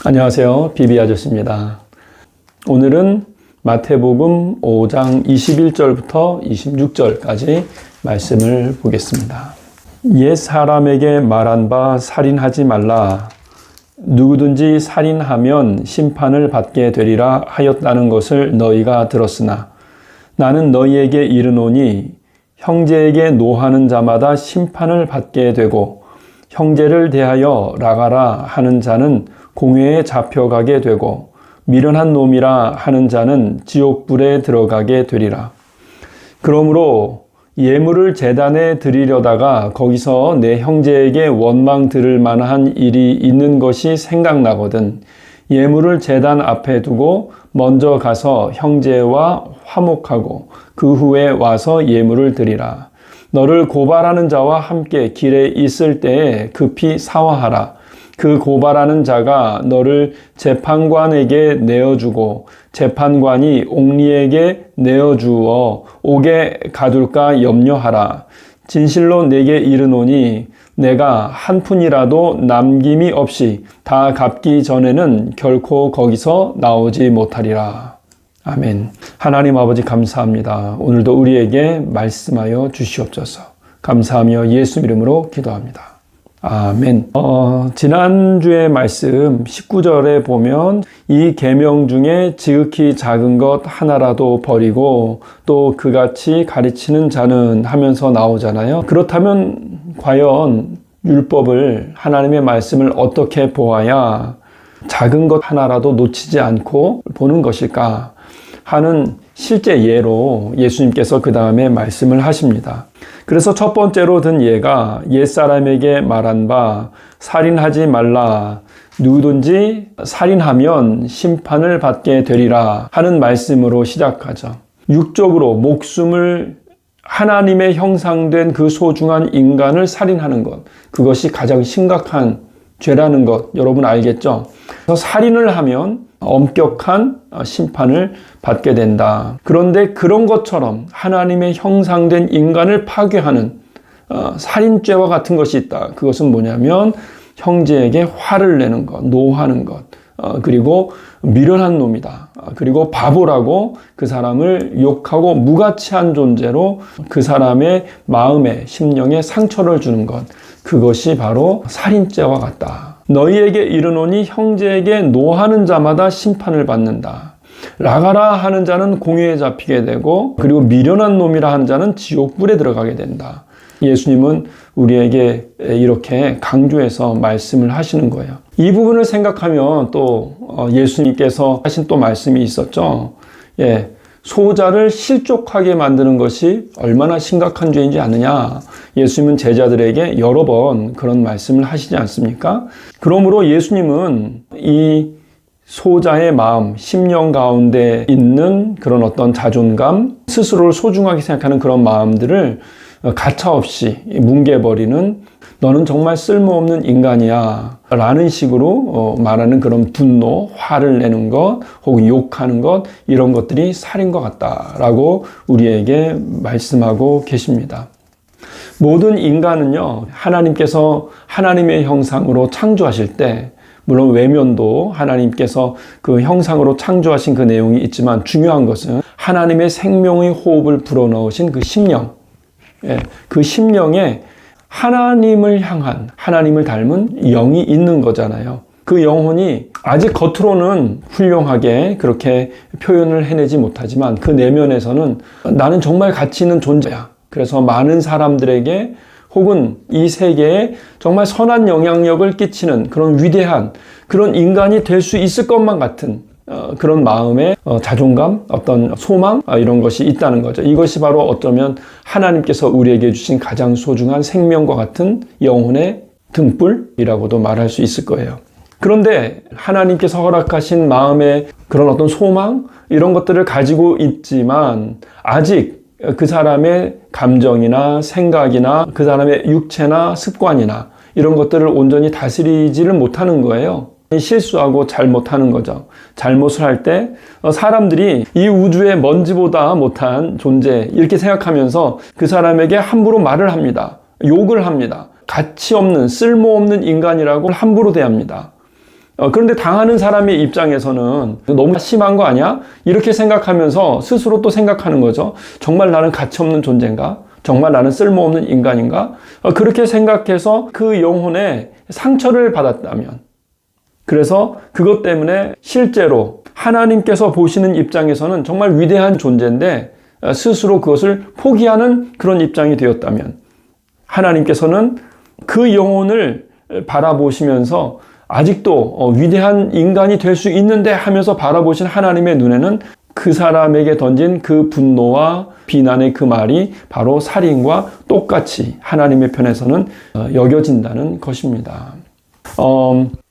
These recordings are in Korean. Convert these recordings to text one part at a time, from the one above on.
안녕하세요. 비비 아저씨입니다. 오늘은 마태복음 5장 21절부터 26절까지 말씀을 보겠습니다. 옛 사람에게 말한 바 살인하지 말라. 누구든지 살인하면 심판을 받게 되리라 하였다는 것을 너희가 들었으나 나는 너희에게 이르노니 형제에게 노하는 자마다 심판을 받게 되고 형제를 대하여 나가라 하는 자는 공회에 잡혀가게 되고 미련한 놈이라 하는 자는 지옥불에 들어가게 되리라. 그러므로 예물을 제단에 드리려다가 거기서 내 형제에게 원망 들을 만한 일이 있는 것이 생각나거든 예물을 제단 앞에 두고 먼저 가서 형제와 화목하고 그 후에 와서 예물을 드리라. 너를 고발하는 자와 함께 길에 있을 때에 급히 사화하라. 그 고발하는 자가 너를 재판관에게 내어주고 재판관이 옥리에게 내어주어 옥에 가둘까 염려하라. 진실로 내게 이르노니 내가 한 푼이라도 남김이 없이 다 갚기 전에는 결코 거기서 나오지 못하리라. 아멘. 하나님 아버지 감사합니다. 오늘도 우리에게 말씀하여 주시옵소서. 감사하며 예수 이름으로 기도합니다. 아멘. 지난주의 말씀 19절에 보면 이 계명 중에 지극히 작은 것 하나라도 버리고 또 그같이 가르치는 자는 하면서 나오잖아요. 그렇다면 과연 율법을 하나님의 말씀을 어떻게 보아야 작은 것 하나라도 놓치지 않고 보는 것일까 하는 실제 예로 예수님께서 그 다음에 말씀을 하십니다. 그래서 첫 번째로 든 예가 옛사람에게 말한 바 살인하지 말라. 누구든지 살인하면 심판을 받게 되리라 하는 말씀으로 시작하죠. 육적으로 목숨을 하나님의 형상된 그 소중한 인간을 살인하는 것, 그것이 가장 심각한 죄라는 것 여러분 알겠죠? 그래서 살인을 하면 엄격한 심판을 받게 된다. 그런데 그런 것처럼 하나님의 형상된 인간을 파괴하는 살인죄와 같은 것이 있다. 그것은 뭐냐면 형제에게 화를 내는 것, 노하는 것, 그리고 미련한 놈이다. 그리고 바보라고 그 사람을 욕하고 무가치한 존재로 그 사람의 마음에, 심령에 상처를 주는 것. 그것이 바로 살인죄와 같다. 너희에게 이르노니 형제에게 노하는 자마다 심판을 받는다. 나가라 하는 자는 공회에 잡히게 되고 그리고 미련한 놈이라 하는 자는 지옥불에 들어가게 된다. 예수님은 우리에게 이렇게 강조해서 말씀을 하시는 거예요. 이 부분을 생각하면 또 예수님께서 하신 또 말씀이 있었죠. 소자를 실족하게 만드는 것이 얼마나 심각한 죄인지 아느냐. 예수님은 제자들에게 여러 번 그런 말씀을 하시지 않습니까? 그러므로 예수님은 이 소자의 마음, 심령 가운데 있는 그런 어떤 자존감, 스스로를 소중하게 생각하는 그런 마음들을 가차없이 뭉개버리는 너는 정말 쓸모없는 인간이야 라는 식으로 말하는 그런 분노, 화를 내는 것 혹은 욕하는 것 이런 것들이 살인과 같다라고 우리에게 말씀하고 계십니다. 모든 인간은요 하나님께서 하나님의 형상으로 창조하실 때 물론 외면도 하나님께서 그 형상으로 창조하신 그 내용이 있지만 중요한 것은 하나님의 생명의 호흡을 불어넣으신 그 심령, 그 심령에 하나님을 향한 하나님을 닮은 영이 있는 거잖아요. 그 영혼이 아직 겉으로는 훌륭하게 그렇게 표현을 해내지 못하지만 그 내면에서는 나는 정말 가치 있는 존재야. 그래서 많은 사람들에게 혹은 이 세계에 정말 선한 영향력을 끼치는 그런 위대한 그런 인간이 될 수 있을 것만 같은 그런 마음의 자존감, 어떤 소망 이런 것이 있다는 거죠. 이것이 바로 어쩌면 하나님께서 우리에게 주신 가장 소중한 생명과 같은 영혼의 등불이라고도 말할 수 있을 거예요. 그런데 하나님께서 허락하신 마음의 그런 어떤 소망 이런 것들을 가지고 있지만 아직 그 사람의 감정이나 생각이나 그 사람의 육체나 습관이나 이런 것들을 온전히 다스리지를 못하는 거예요. 실수하고 잘못하는 거죠. 잘못을 할 때 사람들이 이 우주의 먼지보다 못한 존재 이렇게 생각하면서 그 사람에게 함부로 말을 합니다. 욕을 합니다. 가치 없는 쓸모없는 인간이라고 함부로 대합니다. 그런데 당하는 사람의 입장에서는 너무 심한 거 아니야? 이렇게 생각하면서 스스로 또 생각하는 거죠. 정말 나는 가치없는 존재인가? 정말 나는 쓸모없는 인간인가? 그렇게 생각해서 그 영혼에 상처를 받았다면, 그래서 그것 때문에 실제로 하나님께서 보시는 입장에서는 정말 위대한 존재인데 스스로 그것을 포기하는 그런 입장이 되었다면, 하나님께서는 그 영혼을 바라보시면서 아직도 위대한 인간이 될 수 있는데 하면서 바라보신 하나님의 눈에는 그 사람에게 던진 그 분노와 비난의 그 말이 바로 살인과 똑같이 하나님의 편에서는 여겨진다는 것입니다.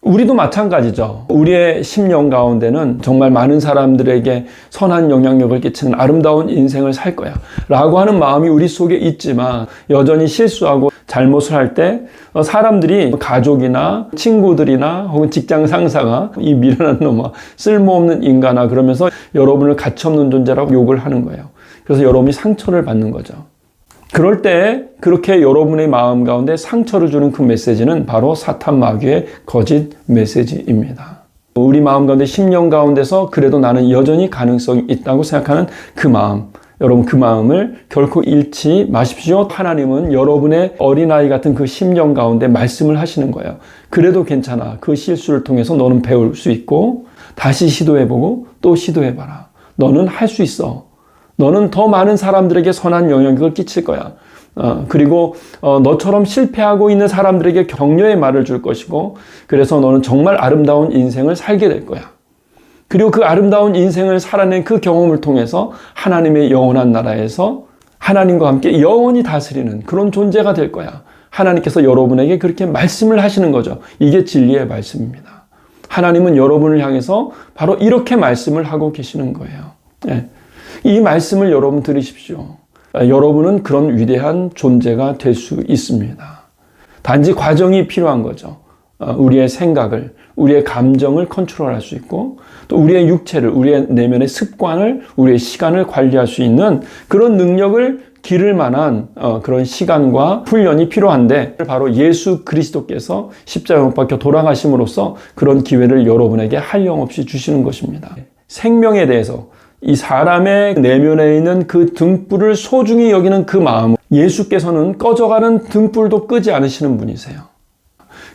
우리도 마찬가지죠. 우리의 심령 가운데는 정말 많은 사람들에게 선한 영향력을 끼치는 아름다운 인생을 살 거야 라고 하는 마음이 우리 속에 있지만, 여전히 실수하고 잘못을 할 때 사람들이 가족이나 친구들이나 혹은 직장 상사가 이 미련한 놈아, 쓸모없는 인간아 그러면서 여러분을 가치없는 존재라고 욕을 하는 거예요. 그래서 여러분이 상처를 받는 거죠. 그럴 때 그렇게 여러분의 마음 가운데 상처를 주는 그 메시지는 바로 사탄 마귀의 거짓 메시지입니다. 우리 마음 가운데, 심령 가운데서 그래도 나는 여전히 가능성이 있다고 생각하는 그 마음, 여러분 그 마음을 결코 잃지 마십시오. 하나님은 여러분의 어린아이 같은 그 심령 가운데 말씀을 하시는 거예요. 그래도 괜찮아. 그 실수를 통해서 너는 배울 수 있고 다시 시도해보고 또 시도해봐라. 너는 할 수 있어. 너는 더 많은 사람들에게 선한 영향력을 끼칠 거야. 그리고 너처럼 실패하고 있는 사람들에게 격려의 말을 줄 것이고, 그래서 너는 정말 아름다운 인생을 살게 될 거야. 그리고 그 아름다운 인생을 살아낸 그 경험을 통해서 하나님의 영원한 나라에서 하나님과 함께 영원히 다스리는 그런 존재가 될 거야. 하나님께서 여러분에게 그렇게 말씀을 하시는 거죠. 이게 진리의 말씀입니다. 하나님은 여러분을 향해서 바로 이렇게 말씀을 하고 계시는 거예요. 네. 이 말씀을 여러분 들으십시오. 여러분은 그런 위대한 존재가 될 수 있습니다. 단지 과정이 필요한 거죠. 우리의 생각을, 우리의 감정을 컨트롤할 수 있고, 또 우리의 육체를, 우리의 내면의 습관을, 우리의 시간을 관리할 수 있는 그런 능력을 기를 만한 그런 시간과 훈련이 필요한데, 바로 예수 그리스도께서 십자가에 못 박혀 돌아가심으로써 그런 기회를 여러분에게 한량없이 주시는 것입니다. 생명에 대해서, 이 사람의 내면에 있는 그 등불을 소중히 여기는 그 마음, 예수께서는 꺼져가는 등불도 끄지 않으시는 분이세요.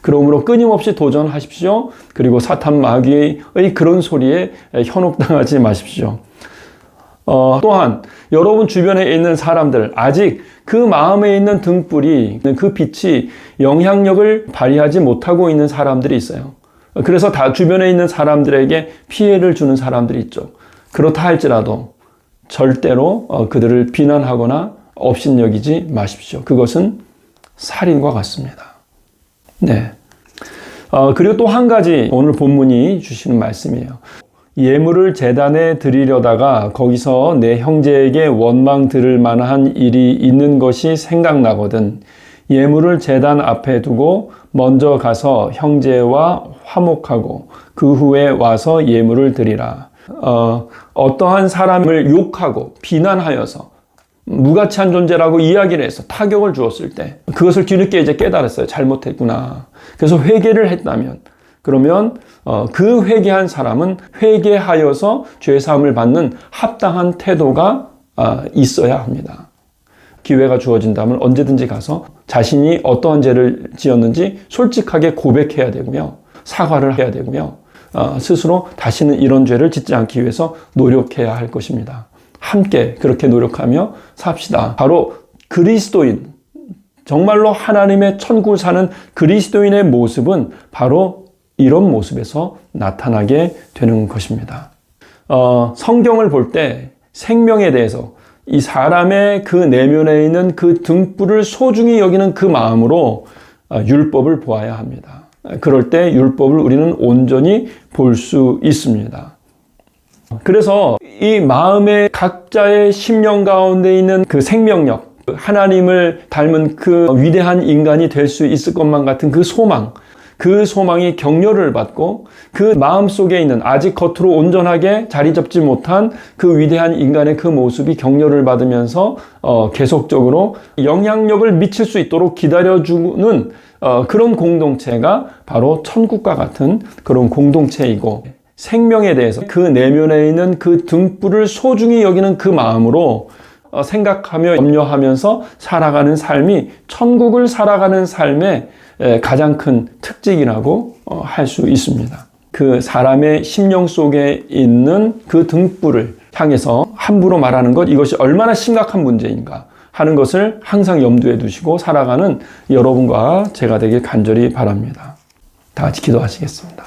그러므로 끊임없이 도전하십시오. 그리고 사탄 마귀의 그런 소리에 현혹당하지 마십시오. 또한 여러분 주변에 있는 사람들, 아직 그 마음에 있는 등불이, 그 빛이 영향력을 발휘하지 못하고 있는 사람들이 있어요. 그래서 다 주변에 있는 사람들에게 피해를 주는 사람들이 있죠. 그렇다 할지라도 절대로 그들을 비난하거나 업신여기지 마십시오. 그것은 살인과 같습니다. 네. 그리고 또 한 가지 오늘 본문이 주시는 말씀이에요. 예물을 제단에 드리려다가 거기서 내 형제에게 원망 들을 만한 일이 있는 것이 생각나거든 예물을 제단 앞에 두고 먼저 가서 형제와 화목하고 그 후에 와서 예물을 드리라. 어떠한 사람을 욕하고 비난하여서 무가치한 존재라고 이야기를 해서 타격을 주었을 때 그것을 뒤늦게 이제 깨달았어요. 잘못했구나. 그래서 회개를 했다면, 그러면 그 회개한 사람은 회개하여서 죄사함을 받는 합당한 태도가 있어야 합니다. 기회가 주어진다면 언제든지 가서 자신이 어떠한 죄를 지었는지 솔직하게 고백해야 되고요. 사과를 해야 되고요. 스스로 다시는 이런 죄를 짓지 않기 위해서 노력해야 할 것입니다. 함께 그렇게 노력하며 삽시다. 바로 그리스도인, 정말로 하나님의 천국을 사는 그리스도인의 모습은 바로 이런 모습에서 나타나게 되는 것입니다. 성경을 볼 때 생명에 대해서 이 사람의 그 내면에 있는 그 등불을 소중히 여기는 그 마음으로 율법을 보아야 합니다. 그럴 때 율법을 우리는 온전히 볼 수 있습니다. 그래서 이 마음의 각자의 심령 가운데 있는 그 생명력, 하나님을 닮은 그 위대한 인간이 될 수 있을 것만 같은 그 소망, 그 소망이 격려를 받고 그 마음 속에 있는 아직 겉으로 온전하게 자리 잡지 못한 그 위대한 인간의 그 모습이 격려를 받으면서 계속적으로 영향력을 미칠 수 있도록 기다려주는 그런 공동체가 바로 천국과 같은 그런 공동체이고, 생명에 대해서 그 내면에 있는 그 등불을 소중히 여기는 그 마음으로 생각하며 염려하면서 살아가는 삶이 천국을 살아가는 삶의 가장 큰 특징이라고 할 수 있습니다. 그 사람의 심령 속에 있는 그 등불을 향해서 함부로 말하는 것, 이것이 얼마나 심각한 문제인가 하는 것을 항상 염두에 두시고 살아가는 여러분과 제가 되길 간절히 바랍니다. 다 같이 기도하시겠습니다.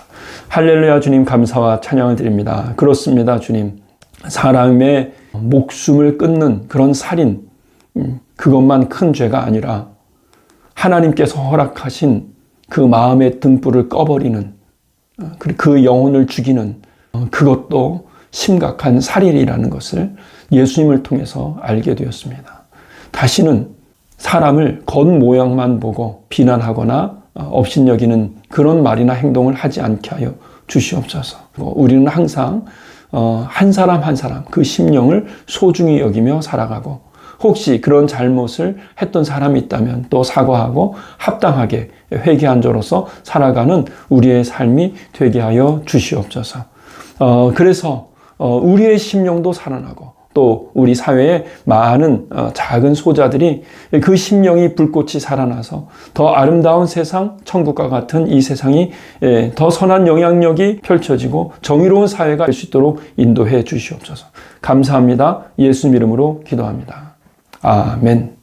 할렐루야. 주님 감사와 찬양을 드립니다. 그렇습니다. 주님, 사람의 목숨을 끊는 그런 살인, 그것만 큰 죄가 아니라 하나님께서 허락하신 그 마음의 등불을 꺼버리는, 그 영혼을 죽이는 그것도 심각한 살인이라는 것을 예수님을 통해서 알게 되었습니다. 다시는 사람을 겉모양만 보고 비난하거나 업신여기는 그런 말이나 행동을 하지 않게 하여 주시옵소서. 우리는 항상 한 사람 한 사람 그 심령을 소중히 여기며 살아가고, 혹시 그런 잘못을 했던 사람이 있다면 또 사과하고 합당하게 회개한 자로서 살아가는 우리의 삶이 되게 하여 주시옵소서. 그래서 우리의 심령도 살아나고, 또 우리 사회의 많은 작은 소자들이 그 심령이 불꽃이 살아나서 더 아름다운 세상, 천국과 같은 이 세상이 더 선한 영향력이 펼쳐지고 정의로운 사회가 될 수 있도록 인도해 주시옵소서. 감사합니다. 예수님 이름으로 기도합니다. 아멘.